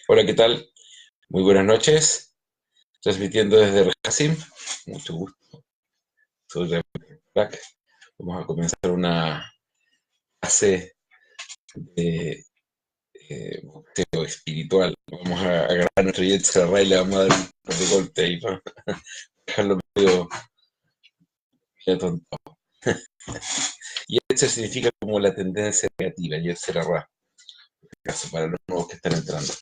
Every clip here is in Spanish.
Hola, ¿qué tal? Muy buenas noches. Transmitiendo desde Racing. Mucho gusto. Soy Black. Vamos a comenzar una clase de boxeo espiritual. Vamos a agarrar nuestro Yetzer Ray y le vamos a dar un par de golpes ahí para dejarlo medio tonto. Yetzer significa como la tendencia negativa, Yetzer Ra, en este caso, para los nuevos que están entrando.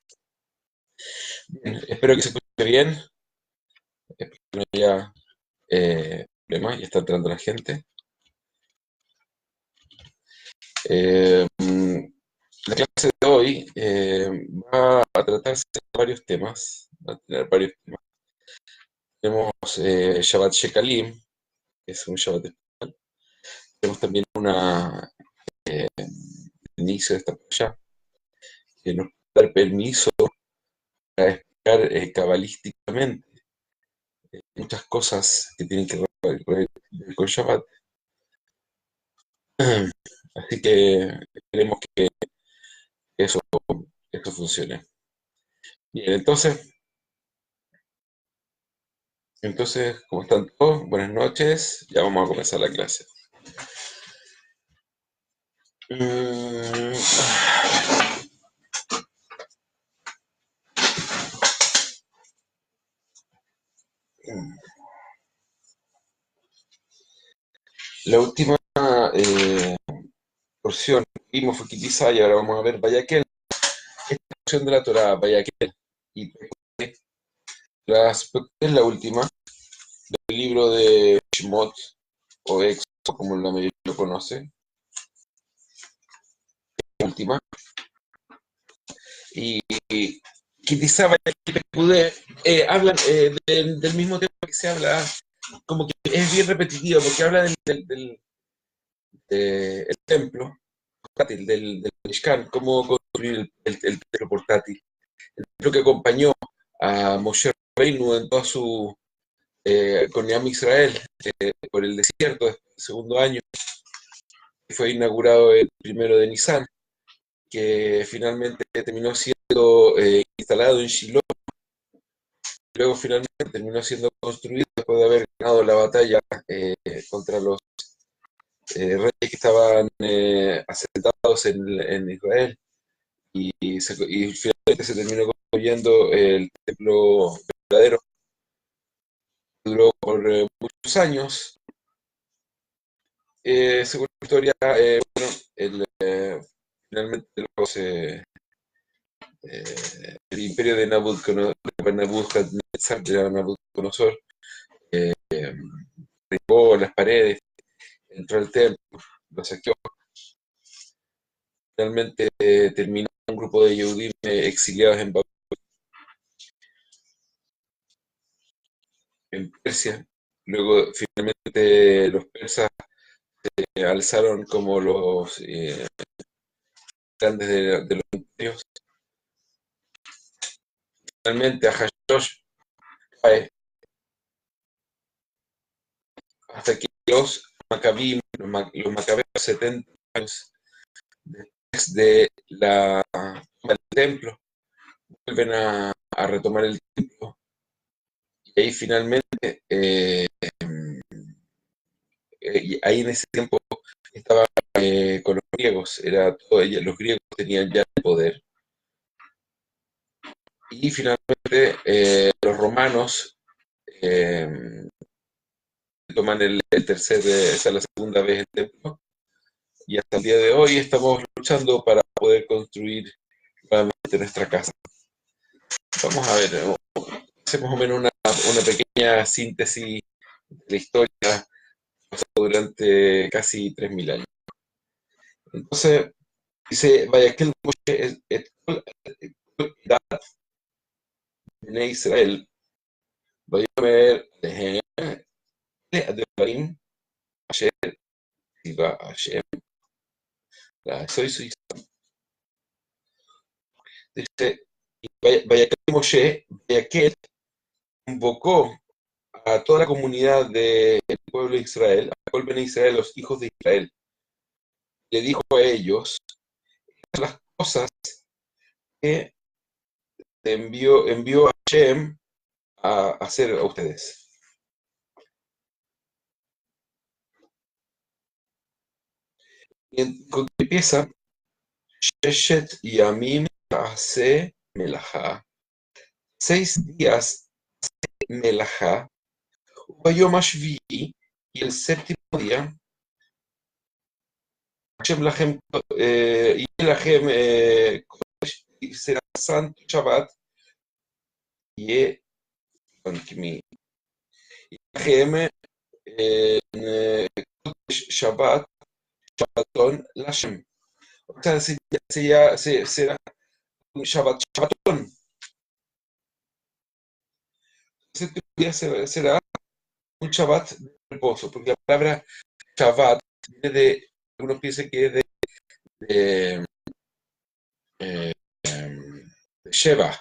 Bien, espero que se escuche bien. Espero que no haya problemas. Ya está entrando la gente. Eh, la clase de hoy va a tratarse de varios temas, va a tener varios temas. Tenemos Shabbat Shekalim, que es un Shabbat especial. Tenemos también inicio de esta playa que nos da el permiso para explicar cabalísticamente muchas cosas que tienen que ver con Shabbat. Así que esperemos que eso, eso funcione. Bien, entonces, ¿cómo están todos? Buenas noches. Ya vamos a comenzar la clase. Mm, La última eh, porción que vimos fue Kitizá y ahora vamos a ver Vayaquel. Esta porción de la Torah, Vayaquel. Y es la última del libro de Shemot, o Éxodo, como la mayoría lo conoce. La última. Y Kitizá, Vayaquel, Pekudé, hablan del mismo tema que se habla, como que es bien repetitivo, porque habla del templo portátil, del Mishkan, cómo construir el templo portátil. El templo que acompañó a Moshe Rabbeinu en toda su con Yam Israel por el desierto del segundo año, que fue inaugurado el primero de Nisan, que finalmente terminó siendo instalado en Shiloh, luego finalmente terminó siendo construido después de haber ganado la batalla contra los reyes que estaban asentados en Israel. Y finalmente se terminó construyendo el templo verdadero. Duró por muchos años. Según la historia, bueno, finalmente el imperio de Nabucodonosor derribó las paredes, entró al templo, lo saqueó. Finalmente terminó un grupo de Yehudim exiliados en Persia. Luego, finalmente, los persas alzaron como los grandes de los imperios. Finalmente, Ahasverosh cae hasta que los Macabim, los Macabeos, 70 años después de la toma del templo, vuelven a retomar el templo. Y ahí finalmente, ahí en ese tiempo estaba con los griegos, era todo, los griegos tenían ya el poder. Y finalmente los romanos eh, toman el tercer, esa es la segunda vez el templo, y hasta el día de hoy estamos luchando para poder construir nuevamente nuestra casa. Vamos a ver, hacemos más o menos una pequeña síntesis de la historia durante casi 3000 años. Entonces, dice, vaya que el Moshe en Israel, ויאמר להם אלה הדברים אשר ציווה השם לעשות איתם. Dice, vaya que Moshe, vaya que convocó a toda la comunidad del pueblo de Israel, a Colben Israel, los hijos de Israel, le dijo a ellos las cosas que envió a Hashem a hacer a ustedes. Con que empieza, Sheshet Yamim hace melajá. 6 días melajá. Yom Hashvi, y el séptimo día, Hashem Lachem, y Lachem será santo Shabbat, y Lachem Shabbat, Shabbaton Lashem. O sea, será un Shabbatón. Ese día será un Shabbat de reposo, porque la palabra Shabbat viene de, algunos piensan que es de, de Sheva,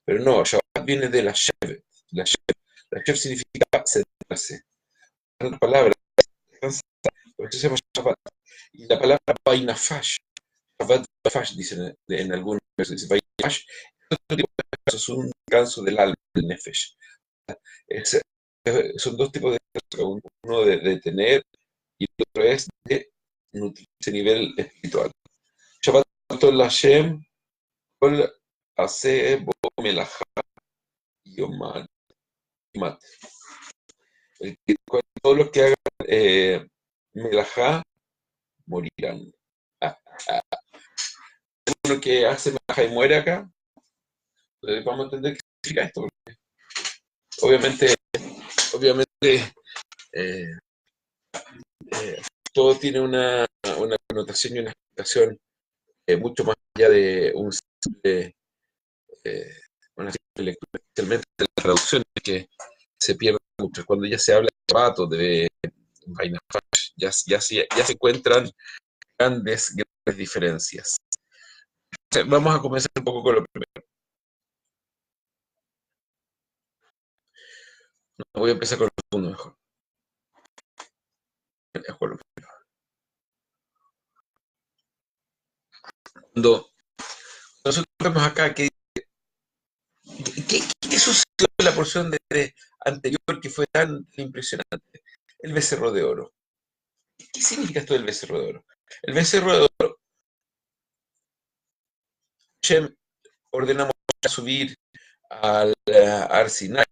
pero no, Shabbat viene de la Shev. La Shev significa sentarse. En otras palabras, por eso se llama Shabbat. Y la palabra Vainafash, Shabbat Vainafash, dicen en algunos versos, dice Vainafash, es un descanso del alma, del Nefesh. Son dos tipos de descanso, uno de tener y el otro es de nutrirse a nivel espiritual. Shabbat Lashem, Kol Ase Bo Melachá Yomat. Todos los que hagan Melachá morirán. Uno que hace Melachá y muere acá, vamos a entender qué significa esto. Porque obviamente eh, todo tiene una connotación y una explicación mucho más allá de una simple lectura, especialmente de las traducciones que se pierden mucho. Cuando ya se habla de Shabbat o de Vainafash, ya se encuentran grandes diferencias. Entonces, vamos a comenzar un poco con lo primero. No, voy a empezar con lo segundo mejor. Cuando nosotros vemos acá que ¿qué sucedió en la porción anterior que fue tan impresionante? El becerro de oro. ¿Qué significa esto del becerro de oro? El becerro de oro, Hashem ordenamos a subir al Sinai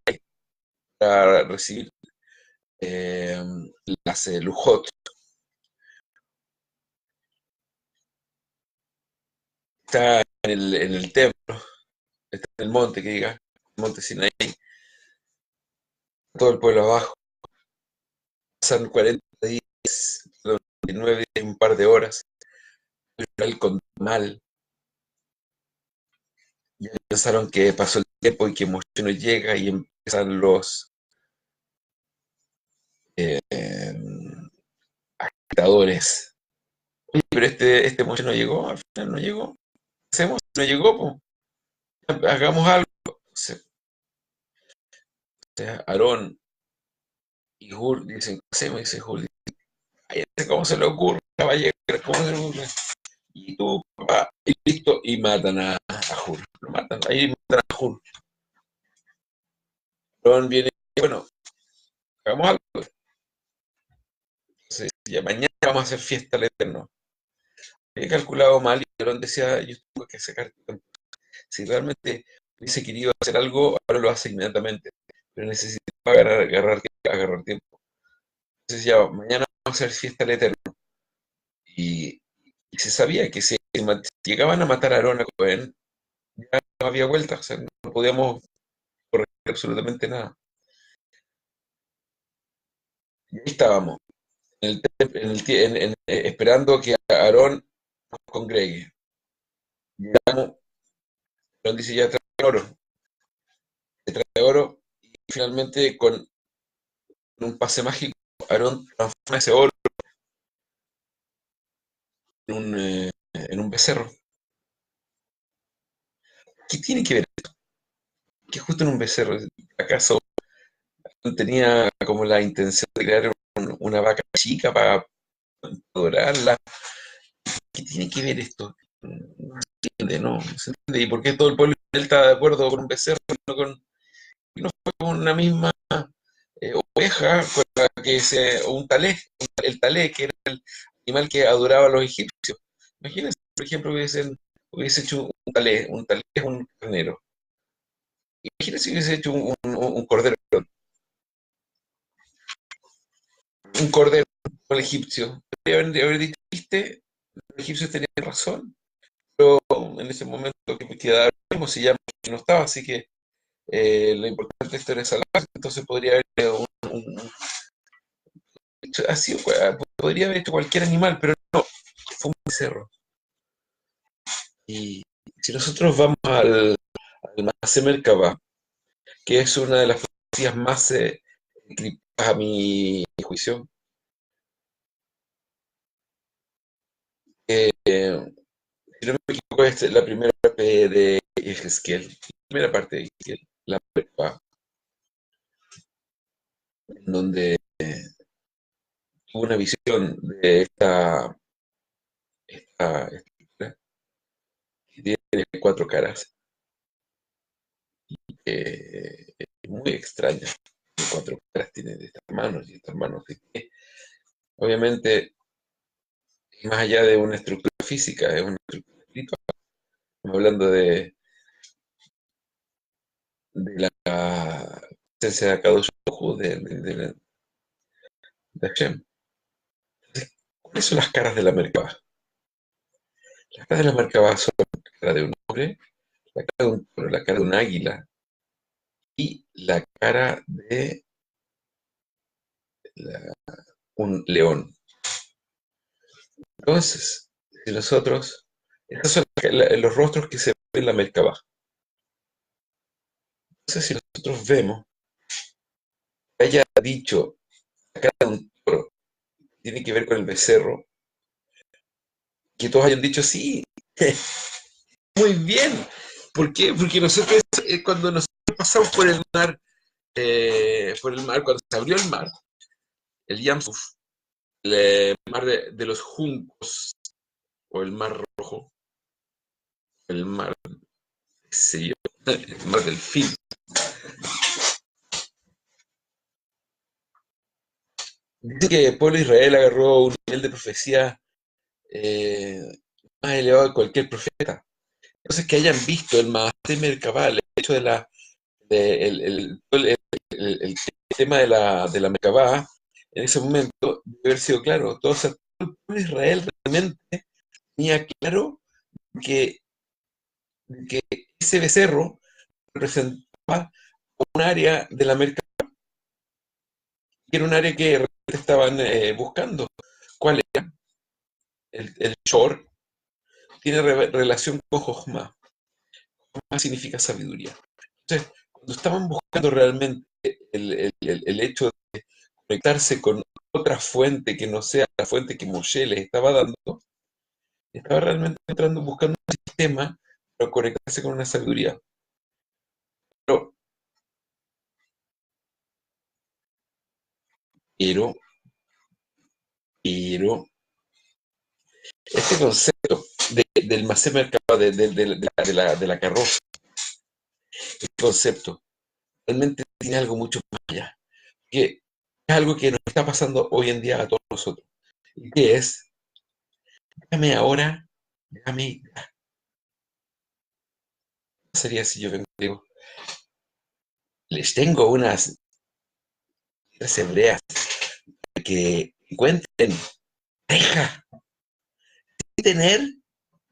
para recibir las lujot. Está en el templo, está en el monte, que diga, el monte Sinai, todo el pueblo abajo. Pasan 40 días, 29 días, un par de horas, el control mal. Ya pensaron que pasó el tiempo y que Moshe no llega y empiezan los agitadores. Oye, pero este Moshe no llegó, al final no llegó. ¿Qué hacemos? No llegó, pues. Hagamos algo. O sea, Aarón y Hur dicen, ¿qué hacemos? Dice Hur, ¿cómo se le ocurre? Va a llegar, ¿cómo se le ocurre? Y tú, papá, y listo, y matan a Hur. Lo matan, ahí matan a Hur. Aarón viene y bueno, hagamos algo. Entonces, ya mañana vamos a hacer fiesta al Eterno. He calculado mal y Aarón decía, yo tengo que sacar tiempo. Si realmente hubiese querido hacer algo, ahora lo hace inmediatamente. Pero necesitaba agarrar tiempo. Entonces ya, mañana vamos a hacer fiesta al Eterno. Y se sabía que si llegaban a matar a Aarón a Cohen, ya no había vuelta, o sea, no podíamos corregir absolutamente nada. Y ahí estábamos, esperando que Aarón nos congregue. Llegamos, Aarón dice, ya trae oro. Se trae oro, y finalmente con un pase mágico, Aarón transforma ese oro en un becerro. ¿Qué tiene que ver esto? ¿Qué justo en un becerro? ¿Acaso tenía como la intención de crear una vaca chica para adorarla? ¿Qué tiene que ver esto? No se entiende, no se entiende. ¿Y por qué todo el pueblo él estaba de acuerdo con un becerro, y no fue con una misma oveja con la que o un talé, el talé, que era el animal que adoraba a los egipcios. Imagínense, por ejemplo, hubiese hecho un talé es un carnero. Imagínense si hubiese hecho un cordero, un cordero con el egipcio. Podría haber dicho, ¿viste? Los egipcios tenían razón, pero en ese momento que quedaba mismo si ya no estaba, así que lo importante de esto era salvarse, entonces podría haber así, podría haber hecho cualquier animal, pero no, fue un becerro. Y si nosotros vamos al Maaseh Merkabah, que es una de las profecías más encriptadas a mi juicio, si no me equivoco, es la primera parte de Ezequiel, la primera parte de Ezequiel, la Merkabah, en donde tuvo una visión de esta estructura que tiene cuatro caras, es muy extraña. Cuatro caras tiene de estas manos de qué. Obviamente, más allá de una estructura física, es una estructura espiritual. Estamos hablando de la presencia de Akadosh Baruj Hu, de Hashem. Entonces, ¿cuáles son las caras de la Merkabah? Las caras de la Merkabah son la cara de un hombre, la cara de un toro, la cara de un águila y la cara de un león. Entonces, si nosotros, estos son los rostros que se ven en la Merkabah. Entonces, si nosotros vemos que haya dicho la cara de un toro, tiene que ver con el becerro, que todos hayan dicho sí, muy bien. ¿Por qué? Porque nosotros, cuando nosotros pasamos por el mar, cuando se abrió el mar, el Yam Suf, el mar de los juncos, o el mar rojo, el mar, qué sé yo, el mar del fin. Dice que el pueblo de Israel agarró un nivel de profecía eh, más elevado que cualquier profeta. Entonces, que hayan visto el Maaseh Merkabah, el hecho el tema de la Merkabah, en ese momento debe haber sido claro. Todo el pueblo de Israel realmente tenía claro que, que ese becerro representaba un área de la Merkabah, que era un área que realmente estaban buscando. ¿Cuál era? El Shor tiene relación con Jochma. Jochma significa sabiduría. Entonces, cuando estaban buscando realmente el hecho de conectarse con otra fuente que no sea la fuente que Moshe les estaba dando, estaba realmente entrando buscando un sistema para conectarse con una sabiduría. Pero, pero, pero, este concepto del Maaseh Merkabah, de la carroza, este concepto realmente tiene algo mucho más allá, que es algo que nos está pasando hoy en día a todos nosotros, y que es, déjame ahora, déjame, ¿qué sería si yo vengo y digo, les tengo unas letras hebreas que encuentren pareja, sin tener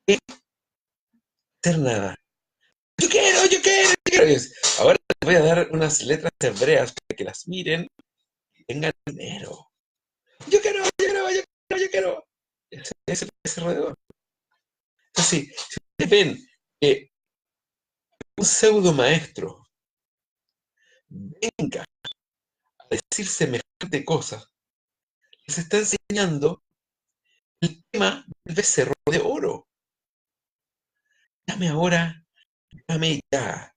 que hacer nada? Yo quiero. Ahora les voy a dar unas letras hebreas para que las miren y tengan dinero. Yo quiero. Ese alrededor. Entonces, si ustedes ven que un pseudo maestro venga a decir semejante cosa, les está enseñando el tema del becerro de oro. Dame ahora, dame ya.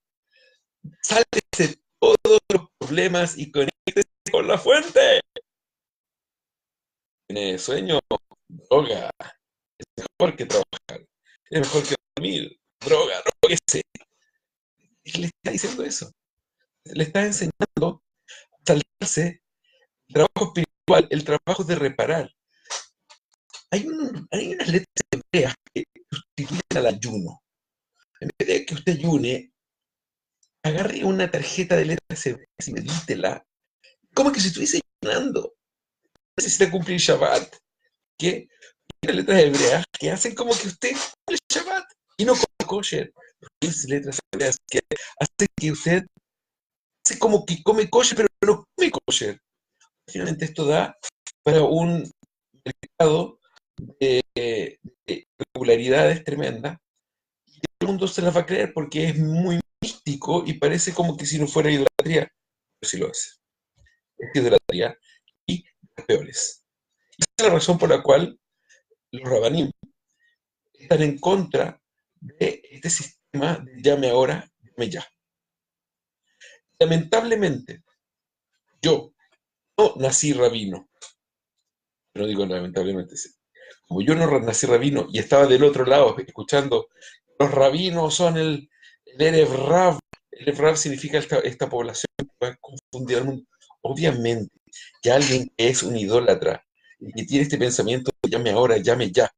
Sáltese todos los problemas y conéctese con la fuente. Tiene sueño, droga. Es mejor que trabajar. Es mejor que dormir. Droga, droguese. Él le está diciendo eso. Le está enseñando a saltarse el trabajo espiritual, el trabajo de reparar. Hay unas letras hebreas que sustituyen al ayuno. En vez de que usted ayune, agarre una tarjeta de letras hebreas y medítela. Como que si estuviese ayunando. Necesita cumplir Shabbat, que tiene letras hebreas que hacen como que usted cumple Shabbat y no come kosher. Esas letras hebreas que hacen que usted hace como que come kosher, pero no come kosher. Finalmente esto da para un mercado de irregularidades tremenda. Y todo el mundo se las va a creer porque es muy místico y parece como que si no fuera idolatría, pero sí lo es. Es idolatría y las peores. Y esa es la razón por la cual los rabanim están en contra de este sistema de llame ahora, llame ya. Lamentablemente, yo no nací rabino, no digo lamentablemente, como yo no nací rabino y estaba del otro lado escuchando, los rabinos son el Erev Rav. Erev Rav significa esta población que va confundir al mundo. Obviamente, que alguien que es un idólatra y que tiene este pensamiento de llame ahora, llame ya,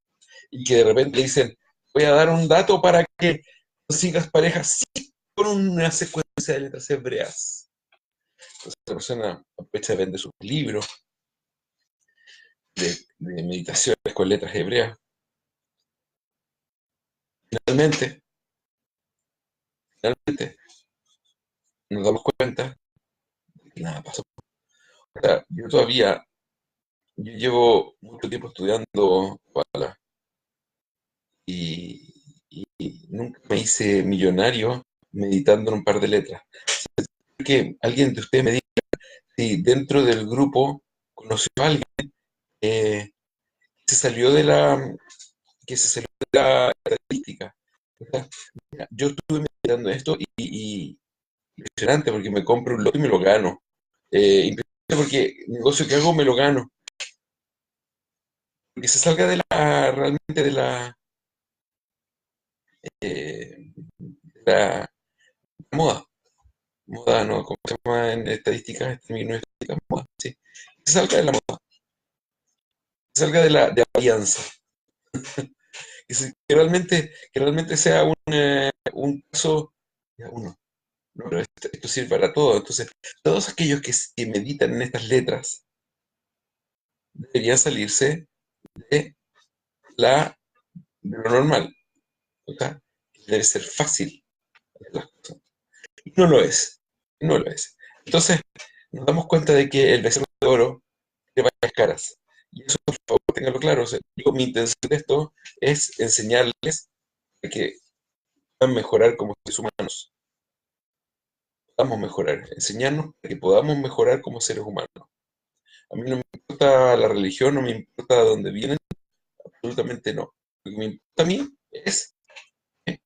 y que de repente le dicen, voy a dar un dato para que consigas parejas, sí, con una secuencia de letras hebreas. Entonces la persona aprovecha de vender sus libros de meditaciones con letras hebreas. Finalmente, finalmente, nos damos cuenta de que nada pasó. O sea, yo llevo mucho tiempo estudiando Kabbalah y nunca me hice millonario meditando en un par de letras. Que alguien de ustedes me diga si dentro del grupo conoció a alguien eh, que se salió de la estadística. O sea, mira, yo estuve meditando esto y impresionante porque me compro un lote y me lo gano. Impresionante porque el negocio que hago me lo gano. Porque se salga realmente de la moda. Moda, ¿no? ¿Cómo se llama en estadísticas? En términos estadísticas, moda, sí. Que se salga de la moda, que salga de la alianza. Que realmente sea un caso, ya, uno, no, pero esto sirve para todo. Entonces, todos aquellos que meditan en estas letras deberían salirse de, de lo normal. O sea, debe ser fácil hacer las cosas. Y no lo es. No lo es. Entonces, nos damos cuenta de que el becerro de oro tiene varias caras. Y eso, por favor, ténganlo claro. O sea, mi intención de esto es enseñarles a que puedan mejorar como seres humanos. Podamos mejorar, enseñarnos para que podamos mejorar como seres humanos. A mí no me importa la religión, no me importa de dónde vienen, absolutamente no. Lo que me importa a mí es que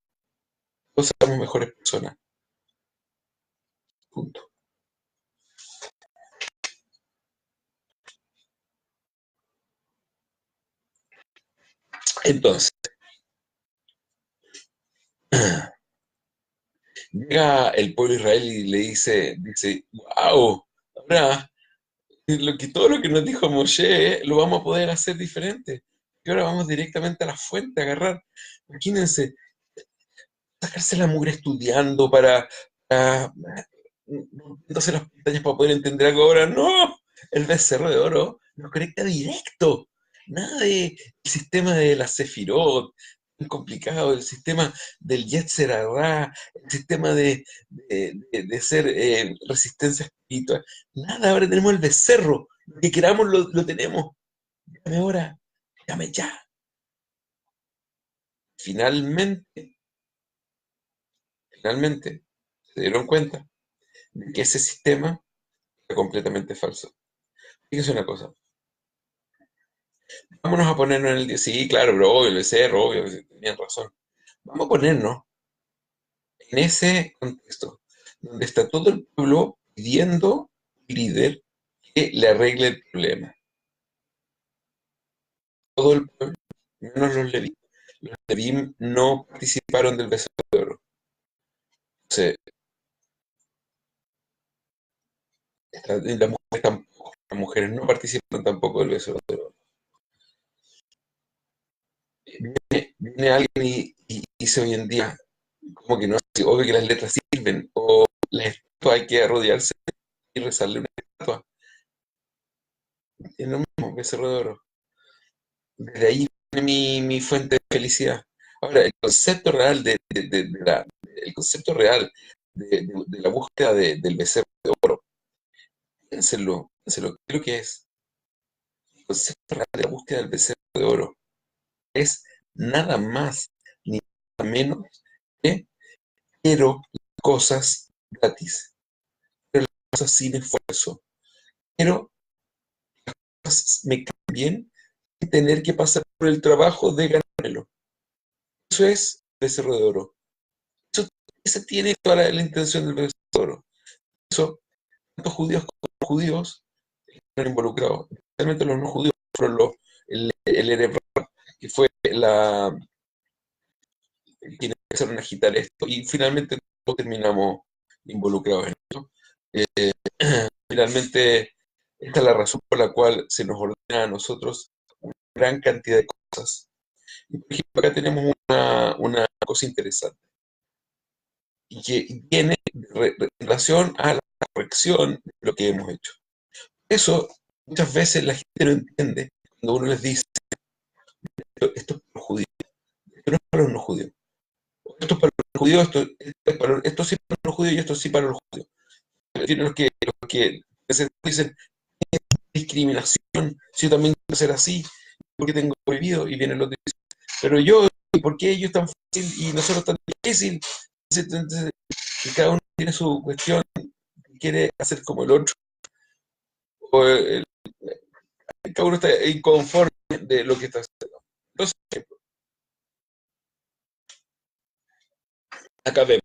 todos seamos mejores personas. Punto. Entonces, llega el pueblo de Israel y le dice, wow, ahora todo lo que nos dijo Moshe lo vamos a poder hacer diferente. Y ahora vamos directamente a la fuente a agarrar. Imagínense, sacarse la mugre estudiando para entonces las pantallas para poder entender algo ahora. No, el becerro de oro nos conecta directo. Nada de el sistema de la Sefirot, tan complicado, el sistema del Yetzer Hará, el sistema de ser resistencia espiritual. Nada, ahora tenemos el becerro. Lo que queramos lo tenemos. Dame ahora, dame ya. Finalmente, finalmente, se dieron cuenta de que ese sistema era completamente falso. Fíjese una cosa, vámonos a ponernos en el día. Sí, claro, bro, obvio, el cerro, obvio, sí, tenían razón. Vamos a ponernos en ese contexto, donde está todo el pueblo pidiendo al líder que le arregle el problema. Todo el pueblo, menos los leví. Los leví no participaron del becerro de oro. Entonces, Y las mujeres tampoco, las mujeres no participan tampoco del becerro de oro. Viene alguien y dice hoy en día, como que no es obvio que las letras sirven, o las estatuas hay que arrodillarse y rezarle una estatua. Es lo mismo, becerro de oro. Desde ahí viene mi fuente de felicidad. Ahora, el concepto real el concepto real de la búsqueda del becerro de oro, piénsenlo, ¿qué es lo que es? El concepto real de la búsqueda del becerro de oro es nada más ni nada menos que quiero cosas gratis, quiero las cosas sin esfuerzo, quiero cosas me cambien sin tener que pasar por el trabajo de ganármelo. Eso es becerro de oro. Eso, esa tiene toda la intención del becerro de oro. Eso, tanto judíos como no judíos están involucrados, especialmente los no judíos, fueron el Erev, que fue quienes empezaron a agitar esto, y finalmente todos terminamos involucrados en esto. Eh, Finalmente, esta es la razón por la cual se nos ordena a nosotros una gran cantidad de cosas. Y por ejemplo, acá tenemos una cosa interesante, y que viene en relación a la corrección de lo que hemos hecho. Eso muchas veces la gente no entiende cuando uno les dice, esto es para los judíos, esto no es para los no judíos. Esto es para los judíos, esto sí para los judíos y esto sí para los judíos. Tienen los que dicen discriminación, si yo también quiero ser así, porque tengo prohibido, y vienen los que dicen, pero yo, ¿y por qué ellos tan fácil y nosotros tan difícil? Entonces, cada uno tiene su cuestión, quiere hacer como el otro, o cada uno está inconforme de lo que está haciendo. Entonces, acá vemos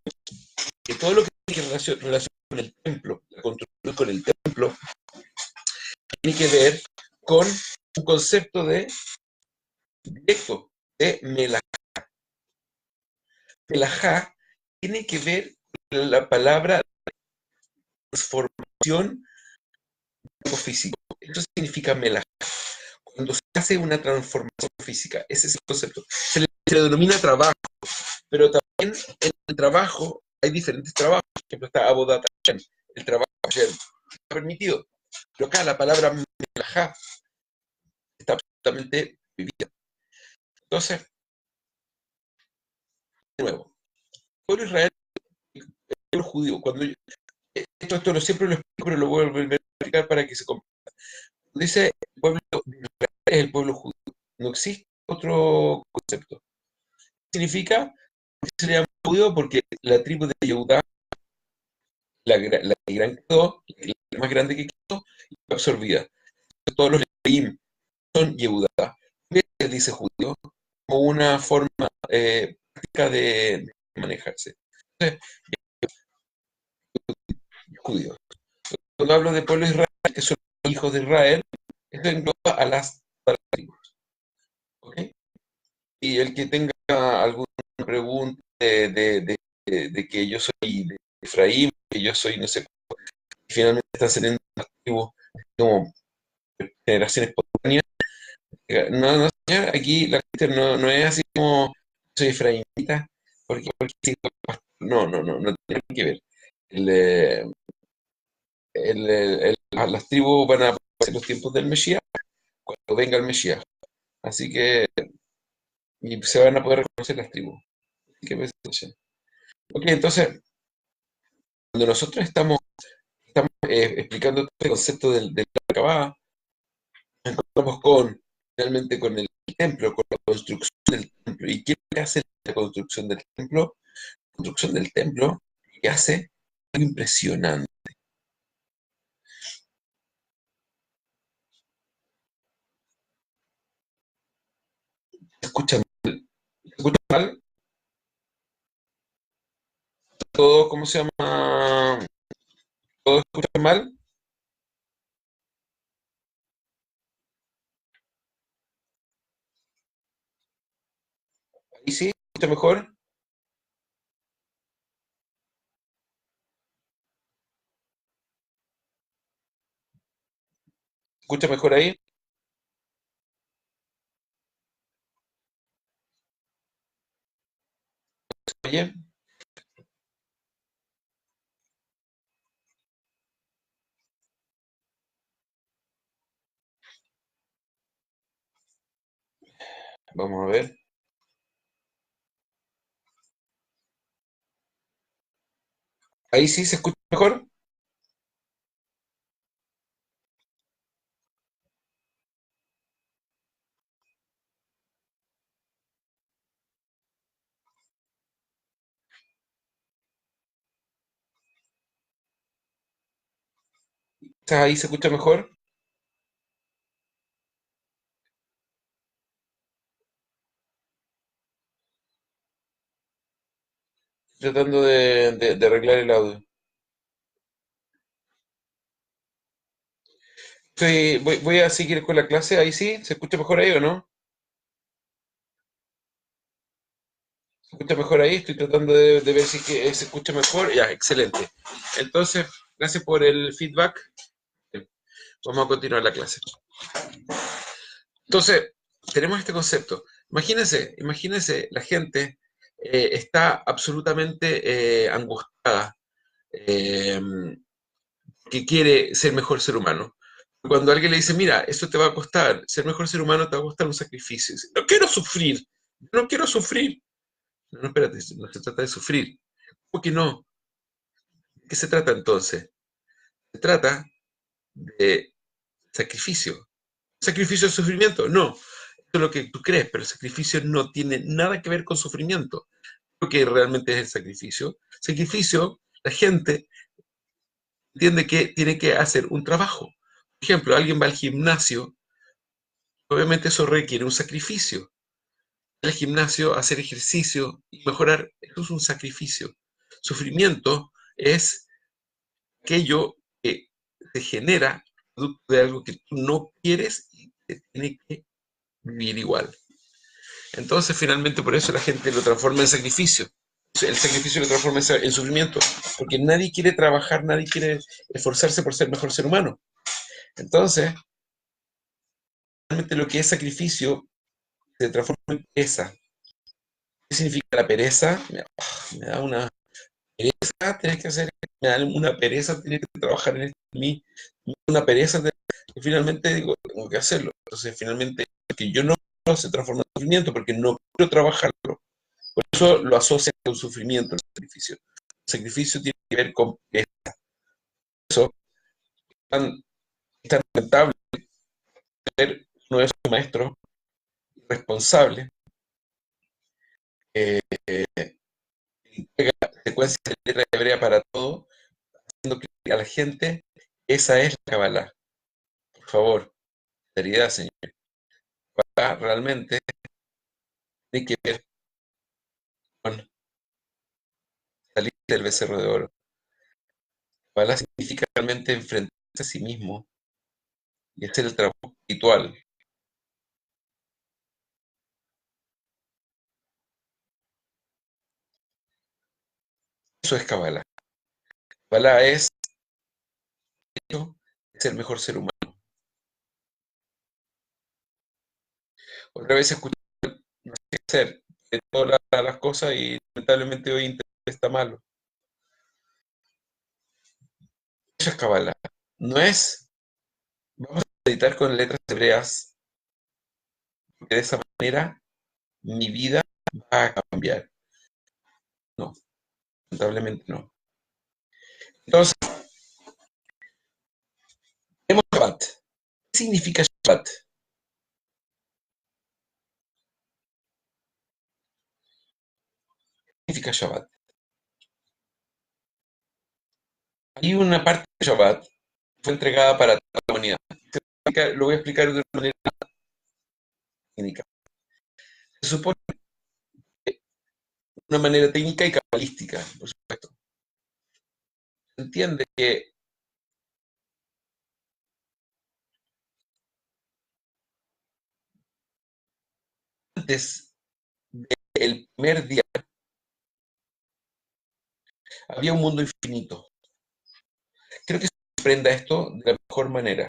que todo lo que tiene relación con el templo, la construcción con el templo, tiene que ver con un concepto de directo de melajá. Melajá tiene que ver con la palabra transformación de algo físico. Esto significa melajá. Cuando se hace una transformación física, ese es el concepto. Se le denomina trabajo, pero también en el trabajo hay diferentes trabajos. Por ejemplo, está Abodat Hashem, el trabajo Hashem. Está permitido. Pero acá la palabra melajá está absolutamente prohibida. Entonces, de nuevo, el pueblo de Israel, el pueblo judío, esto siempre lo explico, pero lo voy a volver a explicar para que se comprenda. Dice el pueblo de Israel es el pueblo judío. No existe otro concepto. Significa que se le llama judío porque la tribu de Yehudá, la que gran quedó, la más grande que quedó, fue absorbida. Todos los leviim son Yehudá. Se dice judío como una forma práctica de manejarse. Entonces, judío. Cuando hablo de pueblo de Israel, que son hijos de Israel, esto engloba a las tribus. ¿Ok? Y el que tenga alguna pregunta de que yo soy de Efraín, que yo soy no sé, finalmente están saliendo las tribus como generación espontánea. No, no, señor, aquí la cuestión no es así como soy efraimita, porque sí, no tiene que ver. El, eh, las tribus van a aparecer los tiempos del Mesías, cuando venga el Mesías. Así que y se van a poder reconocer las tribus. Así que, pues, ok, entonces, cuando nosotros estamos explicando este concepto del Acabá, nos encontramos finalmente con el templo, con la construcción del templo. ¿Y qué hace la construcción del templo? La construcción del templo que hace algo impresionante. ¿Se escucha mal? ¿Se escucha mal? ¿Todo, cómo se llama? ¿Todo se escucha mal? ¿Ahí sí? ¿Se escucha mejor? ¿Escucha mejor ahí? Oye, vamos a ver. Ahí sí se escucha mejor. Quizás ahí se escucha mejor. Tratando de arreglar el audio. Voy a seguir con la clase. Ahí sí, ¿se escucha mejor ahí o no? ¿Se escucha mejor ahí? Estoy tratando de ver si que se escucha mejor. Ya, excelente. Entonces, gracias por el feedback. Vamos a continuar la clase. Entonces, tenemos este concepto. Imagínense, la gente está absolutamente angustiada, eh, que quiere ser mejor ser humano. Cuando alguien le dice, mira, esto te va a costar, ser mejor ser humano te va a costar un sacrificio. Dice, no quiero sufrir, no quiero sufrir. No, no, espérate, no se trata de sufrir. ¿Por qué no? ¿De qué se trata entonces? Se trata de sacrificio. ¿Sacrificio de sufrimiento? No. Eso es lo que tú crees, pero el sacrificio no tiene nada que ver con sufrimiento. Lo que realmente es el sacrificio. Sacrificio, la gente entiende que tiene que hacer un trabajo. Por ejemplo, alguien va al gimnasio, obviamente eso requiere un sacrificio. Ir al gimnasio, hacer ejercicio y mejorar, eso es un sacrificio. Sufrimiento es aquello que se genera producto de algo que tú no quieres y te tiene que vivir igual. Entonces, finalmente, por eso la gente lo transforma en sacrificio. El sacrificio lo transforma en sufrimiento, porque nadie quiere trabajar, nadie quiere esforzarse por ser mejor ser humano. Entonces, realmente lo que es sacrificio se transforma en pereza. ¿Qué significa la pereza? Me da una pereza tener que hacer, me da una pereza tener que trabajar en mí, me da una pereza y finalmente digo, tengo que hacerlo. Entonces, finalmente, que yo no se transforma en sufrimiento porque no quiero trabajarlo. Por eso lo asocia con sufrimiento, el sacrificio. El sacrificio tiene que ver con eso, tan, tan rentable ser uno de esos maestros responsables, eh, entrega secuencias de letra hebrea para todo, haciendo que a la gente esa es la Kabbalah. Por favor, seriedad, señor. Kabbalah realmente tiene que ver con salir del becerro de oro. Kabbalah significa realmente enfrentarse a sí mismo y hacer el trabajo espiritual. Eso es Kabbalah. Kabbalah es ser el mejor ser humano. Otra vez escuché, no sé qué hacer de todas las cosas y lamentablemente hoy Internet está malo. Eso es Kabbalah. No es, vamos a meditar con letras hebreas, porque de esa manera mi vida va a cambiar. No, lamentablemente no. Entonces, tenemos Shabbat. ¿Qué significa Shabbat? ¿Qué significa Shabbat? Hay una parte de Shabbat que fue entregada para toda la humanidad. Lo voy a explicar de una manera técnica. Se supone de una manera técnica y cabalística, por supuesto. Se entiende que antes del primer día había un mundo infinito. Creo que se aprenda esto de la mejor manera.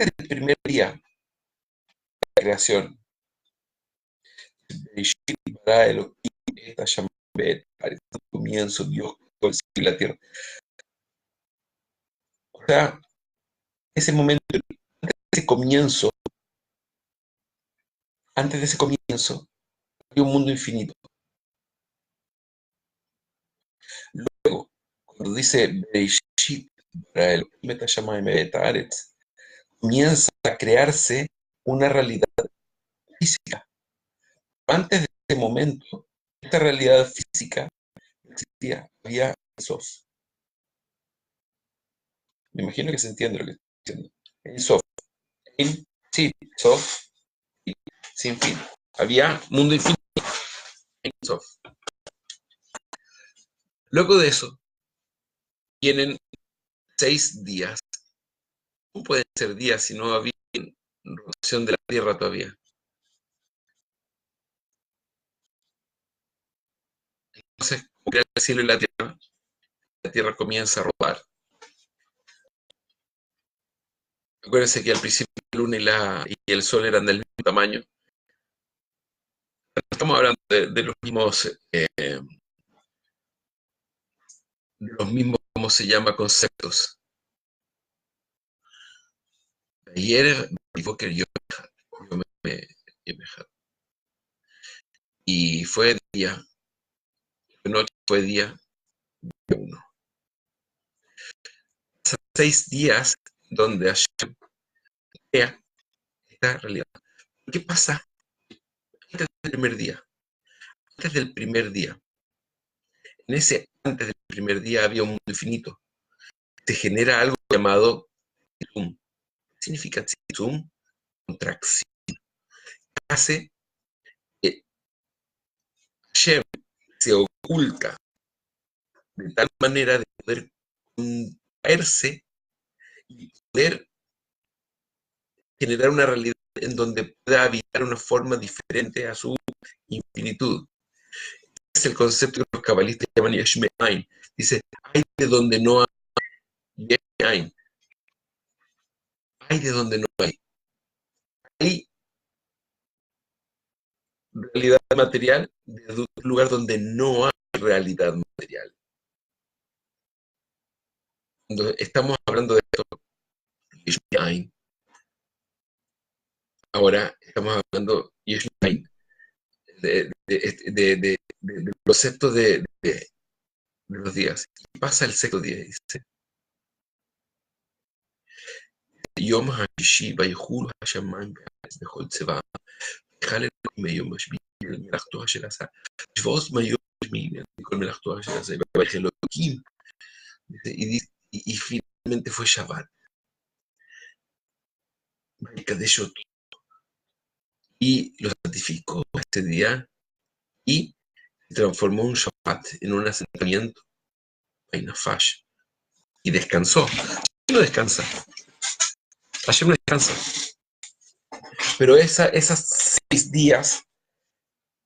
antes del primer día de la creación, para el comienzo, Dios creó el cielo y la tierra. O sea, ese momento, antes de ese comienzo, había un mundo infinito. Luego, cuando dice Bereshit, para el comienza a crearse una realidad física. Antes de ese momento, esta realidad física existía, había Sof. Me imagino que se entiende lo que estoy diciendo. En Sof. En sí, Sof, sin fin. Había mundo infinito en Sof. Luego de eso, vienen 6 días. ¿Cómo pueden ser días si no había rotación de la Tierra todavía? Entonces, como crea el cielo y la Tierra comienza a rodar. Acuérdense que al principio la Luna y el Sol eran del mismo tamaño. Estamos hablando de los mismos, ¿cómo se llama? Conceptos. Ayer, y fue día, noche fue día 1. 6 días donde Hashem crea esta realidad. ¿Qué pasa antes del primer día? Antes del primer día. Antes del primer día había un mundo infinito. Se genera algo llamado Tzimtzum. ¿Qué significa Tzimtzum? Contracción. Hace que Hashem se oculta de tal manera de poder contraerse y poder generar una realidad en donde pueda habitar una forma diferente a su infinitud. Es el concepto que los cabalistas llaman Yesh Me'ain. Dice, hay de donde no hay. Yesh Me'ain. Hay de donde no hay. Hay realidad material de un lugar donde no hay realidad material. Cuando estamos hablando de esto, Yesh Me'ain, ahora estamos hablando Yesh Me'ain, del concepto de los días. Y pasa el sexto día, dice. יום השישי ויחולו השמיים והארץ בכל צבאם, ויכל אלוהים ביום השביעי אל מלאכתו אשר עשה, ויבעוז ביום השביעי מכל מלאכתו אשר עשה, ויברך Elohim, y finalmente fue Shabbat. Y lo santificó este día y transformó un Shabbat en un asentamiento, Nafash, y descansó. Hashem no descansa. Hashem no descansa. Pero esas 6 días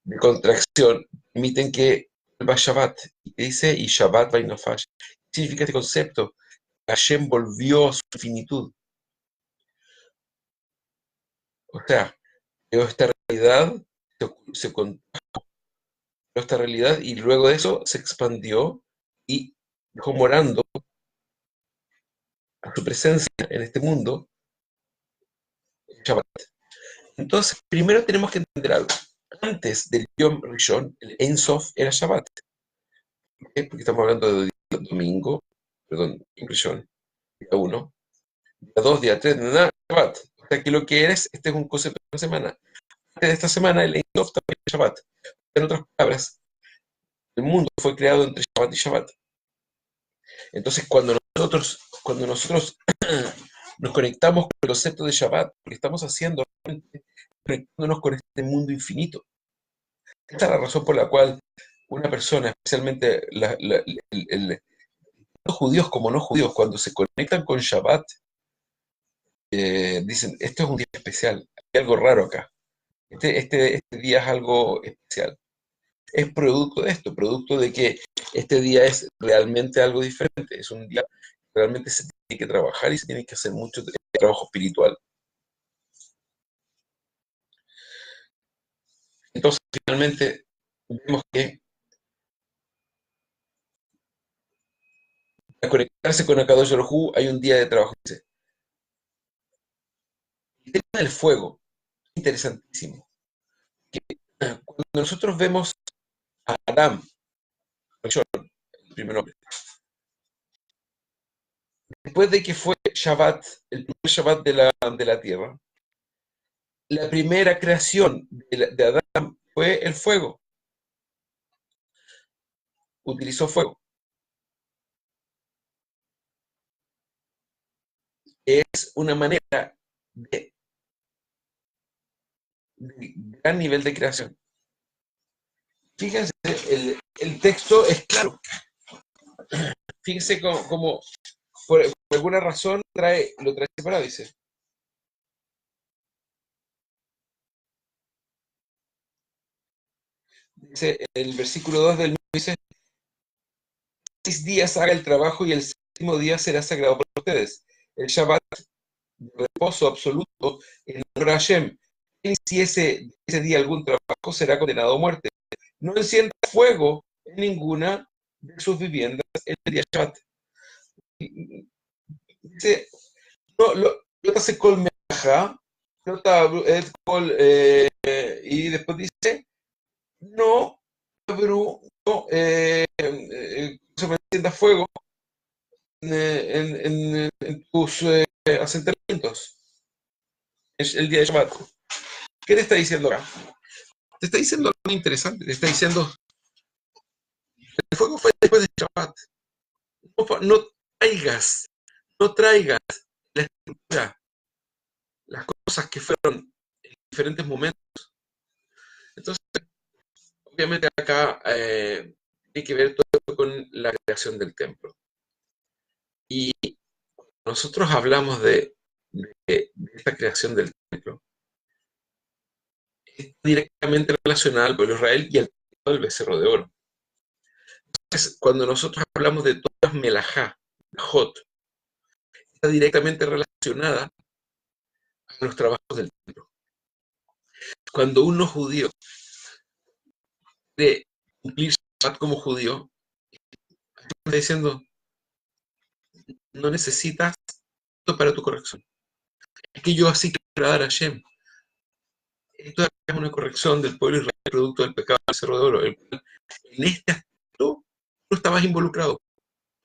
de contracción permiten que vuelva Shabbat. Y dice, y Shabbat Vainafash. ¿Qué significa este concepto? Hashem volvió a su infinitud. O sea, esta realidad se contrajo, esta realidad, y luego de eso se expandió y dejó morando a su presencia en este mundo, Shabbat. Entonces, primero tenemos que entender algo. Antes del Yom Rishon, el Ein Sof era Shabbat. ¿Por qué? Porque estamos hablando de domingo, perdón, Yom Rishon, día 1, día 2, día 3, nada, Shabbat. O sea que lo que eres, este es un concepto de una semana. Antes de esta semana, el Ein Sof también es Shabbat. En otras palabras, el mundo fue creado entre Shabbat y Shabbat. Entonces, cuando nosotros nos conectamos con el concepto de Shabbat, lo que estamos haciendo realmente conectándonos con este mundo infinito. Esta es la razón por la cual una persona, especialmente los judíos como no judíos, cuando se conectan con Shabbat, dicen, esto es un día especial, hay algo raro acá. Este día es algo especial. Es producto de esto, producto de que este día es realmente algo diferente. Es un día realmente se tiene que trabajar y se tiene que hacer mucho trabajo espiritual. Entonces, finalmente, vemos que para conectarse con Akadosh Baruj Hu hay un día de trabajo. El tema del fuego, interesantísimo. Cuando nosotros vemos a Adán, el primer hombre, después de que fue Shabbat, el primer Shabbat de la tierra, la primera creación de Adán fue el fuego. Utilizó fuego. Es una manera de gran nivel de creación. Fíjense, el texto es claro. Fíjense como por alguna razón lo trae separado, dice. Dice el versículo 2 del mismo, dice, 6 días haga el trabajo y el séptimo día será sagrado para ustedes. El Shabbat, de reposo absoluto, en honor a Hashem. Y si ese día algún trabajo será condenado a muerte. No encienda fuego en ninguna de sus viviendas el día Shabbat. Dice, no, lo hace col meja, y después dice, no, pero no, se me encienda fuego en tus asentamientos. Es el día de Shabbat. ¿Qué te está diciendo acá? Te está diciendo algo interesante. Te está diciendo, el fuego fue después de Shabbat. No traigas, no traigas la estructura, las cosas que fueron en diferentes momentos. Entonces, obviamente acá tiene que ver todo esto con la creación del templo. Y nosotros hablamos de esta creación del templo, es directamente relacionada al pueblo de Israel y al del becerro de oro. Entonces, cuando nosotros hablamos de todas las melajá, jot, está directamente relacionada a los trabajos del templo. Cuando uno judío de cumplir Shabbat como judío, está diciendo, no necesitas esto para tu corrección. Es que yo así quiero dar a Hashem. Esto es una corrección del pueblo israelí producto del pecado del becerro de oro, el cual en este aspecto no estabas involucrado.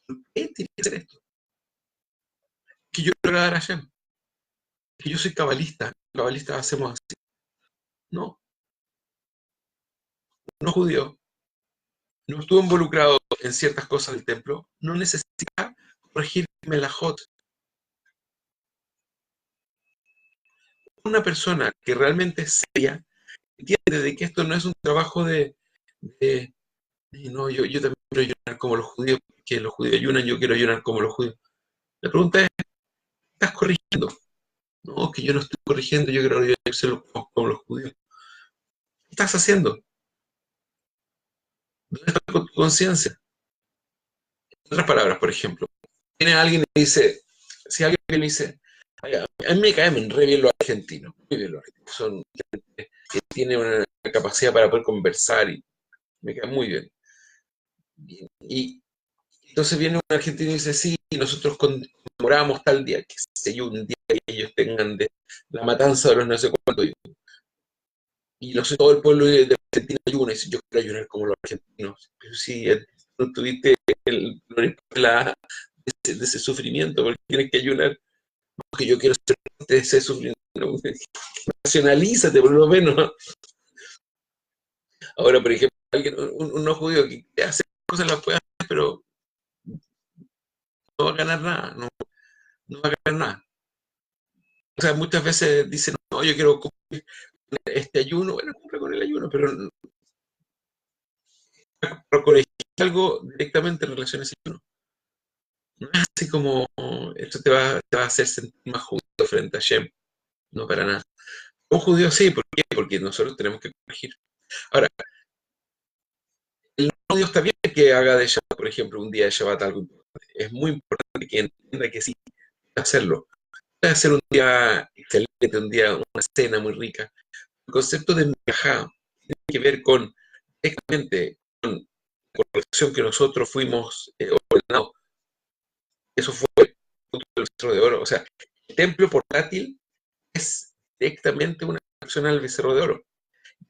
¿Por qué tienes que hacer esto? Que yo quiero agradar a Hashem. Que yo soy cabalista. Los cabalistas hacemos así. No, no judío. No estuvo involucrado en ciertas cosas del templo. No necesita corregir melajot. Una persona que realmente es seria entiende de que esto no es un trabajo no, yo también quiero ayunar como los judíos, porque los judíos ayunan, yo quiero ayunar como los judíos. La pregunta es, ¿estás corrigiendo? No, que yo no estoy corrigiendo, yo quiero ayunar como los judíos. ¿Qué estás haciendo? ¿Dónde está tu conciencia? En otras palabras, por ejemplo, viene alguien y dice, si alguien me dice, a mí me caen re bien los argentinos, muy bien los argentinos, son gente que tiene una capacidad para poder conversar y me caen muy bien. Y entonces viene un argentino y dice, sí, nosotros conmemoramos tal día, que sé yo, un día que ellos tengan de la matanza de los no sé cuántos. Y no sé, todo el pueblo de Argentina ayuna y dice, yo quiero ayunar como los argentinos. Pero si no tuviste de ese sufrimiento, porque tienes que ayunar, porque yo quiero ser parte de ese sufrimiento. Nacionalízate por lo menos. Ahora, por ejemplo, alguien, un no judío que hace cosas las puede hacer, pero no va a ganar nada, no va a ganar nada. O sea, muchas veces dicen, no, yo quiero cumplir este ayuno, bueno, cumple con el ayuno, pero corregir algo directamente en relación a ese ayuno. No es así como, esto te va a hacer sentir más judío frente a Shem, no para nada. Un judío sí, ¿por qué? Porque nosotros tenemos que corregir. Ahora, el no judío está bien que haga de Shabbat, por ejemplo, un día de Shabbat algo importante. Es muy importante que entienda que sí, puede hacerlo. Puede hacer un día excelente, un día, una cena muy rica. El concepto de melajá tiene que ver con, directamente, con la corrección que nosotros fuimos ordenados. Eso fue el becerro de oro. O sea, el templo portátil es directamente una corrección al becerro de oro.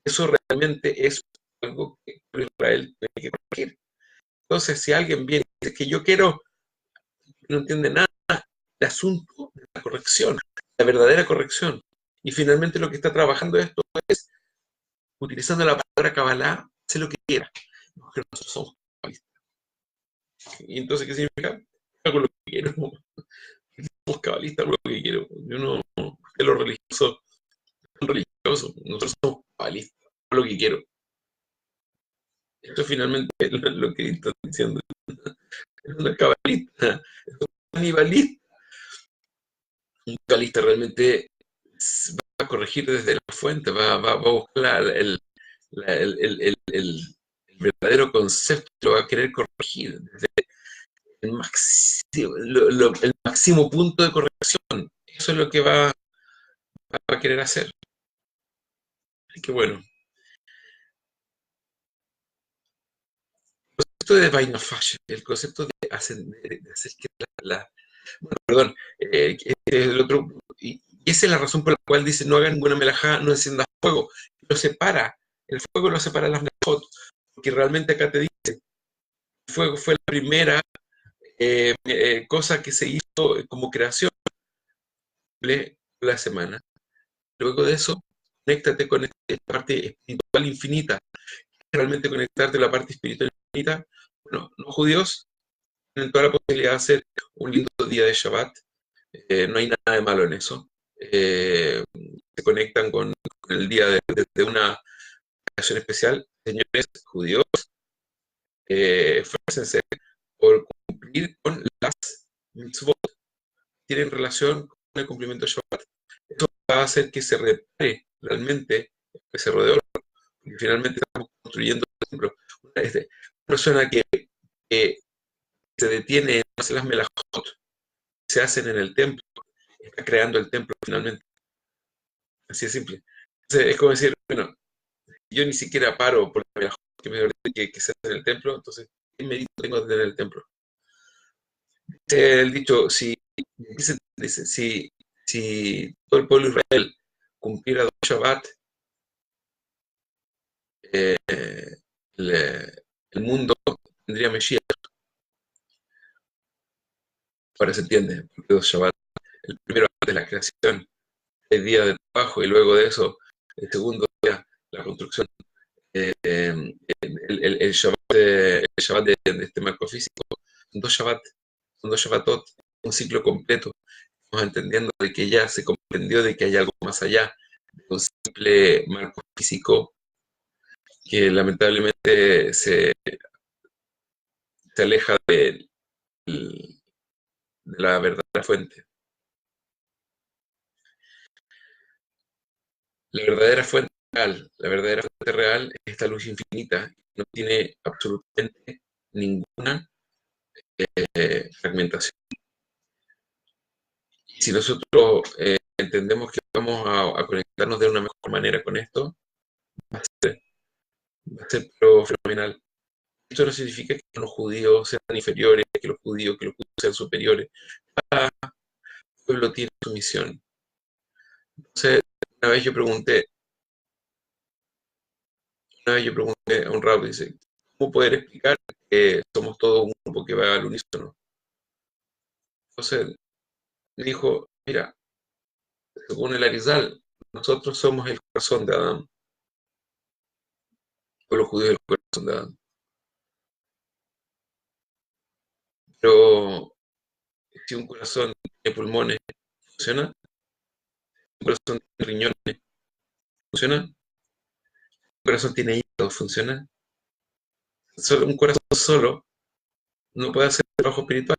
Eso realmente es algo que Israel tiene que corregir. Entonces, si alguien viene y dice que yo quiero, no entiende nada del asunto de la corrección, la verdadera corrección. Y finalmente lo que está trabajando esto es, utilizando la palabra Kabbalah, hace lo que quiera. Porque nosotros somos cabalistas. Y entonces, ¿qué significa? Hago lo que quiero. Somos cabalistas, hago lo que quiero. Yo no, de lo religioso, religioso. Nosotros somos cabalistas, hago lo que quiero. Esto finalmente es lo que está diciendo. Es una cabalista, es un animalista. Un cabalista realmente va a corregir desde la fuente, va a buscar el verdadero concepto, lo va a querer corregir desde el máximo punto de corrección. Eso es lo que va a querer hacer. Así que bueno, el concepto de vaina fashion, el concepto de ascender, de hacer que bueno, perdón, el otro, y esa es la razón por la cual dice no hagan ninguna melajá, no enciendas fuego, lo separa, el fuego lo separa las melajot, porque realmente acá te dice, el fuego fue la primera cosa que se hizo como creación de la semana. Luego de eso, conéctate con esta parte espiritual infinita, realmente conectarte a la parte espiritual infinita. Bueno, los judíos tienen toda la posibilidad de hacer un lindo día de Shabbat. No hay nada de malo en eso. Se conectan con el día de una ocasión especial. Señores judíos, esfuércense por cumplir con las mitzvot que tienen relación con el cumplimiento de Shabbat. Eso va a hacer que se repare realmente el becerro de oro, porque finalmente estamos construyendo, por ejemplo, una persona que se detiene en hacer las melajot que se hacen en el templo, está creando el templo finalmente. Así de simple. Entonces, es como decir, bueno, yo ni siquiera paro por la que me ordene que se hace en el templo, entonces, ¿qué mérito tengo de tener el templo? Dice el dicho, dice, si todo el pueblo de Israel cumpliera dos Shabbat, eh, el, el mundo tendría Mesías. Ahora se entiende, porque dos Shabbat, el primero antes de la creación, el día de trabajo, y luego de eso, el segundo día, la construcción. El Shabbat, el Shabbat de este marco físico, son dos Shabbatot, un ciclo completo. Estamos entendiendo de que ya se comprendió de que hay algo más allá de un simple marco físico que lamentablemente se aleja de la verdadera fuente. La verdadera fuente real es esta luz infinita, no tiene absolutamente ninguna fragmentación. Y si nosotros entendemos que vamos a conectarnos de una mejor manera con esto, va a ser, va a ser pero fenomenal. Esto no significa que los judíos sean inferiores, que los judíos sean superiores. Cada pueblo tiene su misión. Entonces, una vez yo pregunté a un rabbi, dice, ¿cómo poder explicar que somos todos un grupo que va al unísono? Entonces, me dijo, mira, según el Arizal, nosotros somos el corazón de Adán, o los judíos el corazón de Adán. Pero si un corazón tiene pulmones, ¿funciona? Un corazón tiene riñones, ¿funciona? Un corazón tiene hígado, ¿funciona? Un corazón solo no puede hacer trabajo espiritual.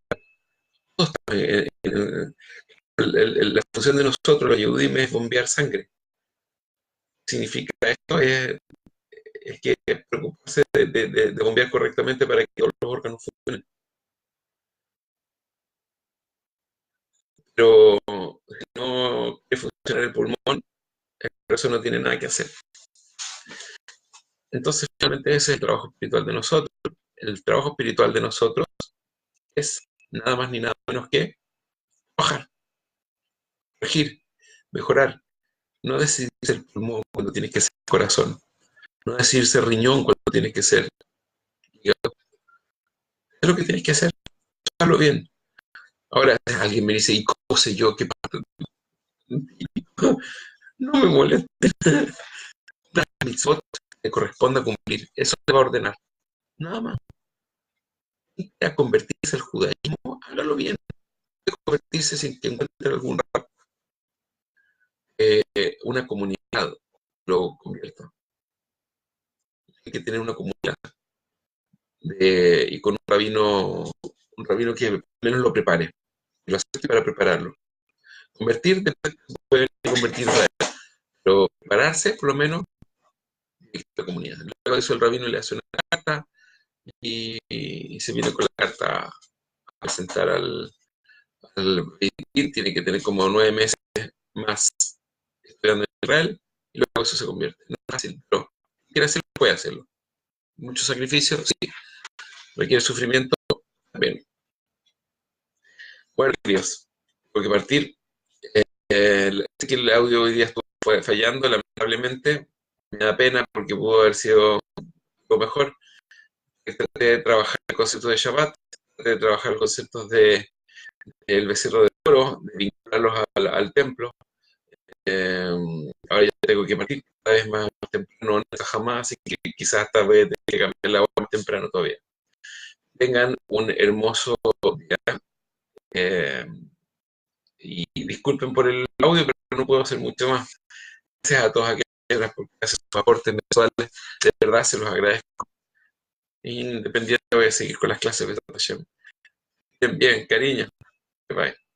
La función de nosotros, los Yehudim, es bombear sangre. Significa esto es que preocuparse de bombear correctamente para que todos los órganos funcionen. pero si no quiere funcionar el pulmón, el corazón no tiene nada que hacer. Entonces, finalmente ese es el trabajo espiritual de nosotros. El trabajo espiritual de nosotros es nada más ni nada menos que trabajar, corregir, mejorar. No decidirse el pulmón cuando tienes que ser el corazón. No decidirse riñón cuando tienes que ser hígado. Es lo que tienes que hacer, hacerlo bien. Ahora alguien me dice, ¿y cómo sé yo qué parte? No me moleste. Las mitzvot te corresponde cumplir. Eso te va a ordenar. Nada más. A convertirse al judaísmo, hágalo bien. Convertirse sin que encuentre una comunidad lo convierta. Hay que tener una comunidad y con un rabino que al menos lo prepare, que lo acepte para prepararlo. Convertir, después puede convertir, pero prepararse por lo menos en la comunidad. Luego de eso el rabino le hace una carta y se viene con la carta a presentar al tiene que tener como 9 meses más estudiando en Israel y luego eso se convierte. No es fácil, pero si quiere hacerlo, puede hacerlo. Mucho sacrificio, sí. Requiere sufrimiento, también. Bueno, queridos, porque partir. Sé que el audio hoy día estuvo fallando, lamentablemente. Me da pena porque pudo haber sido lo mejor. Traté de trabajar el concepto de Shabbat, traté de trabajar los conceptos de el becerro de oro, de vincularlos al templo. Eh, Ahora ya tengo que partir cada vez más temprano, no jamás, así que quizás esta vez tenga que cambiar la hora más temprano todavía. Tengan un hermoso día. eh, y disculpen por el audio, pero no puedo hacer mucho más. Gracias a todas aquellas porque hacen sus aportes mensuales, de verdad se los agradezco. Independiente voy a seguir con las clases de Bien, bien, cariño. Bye.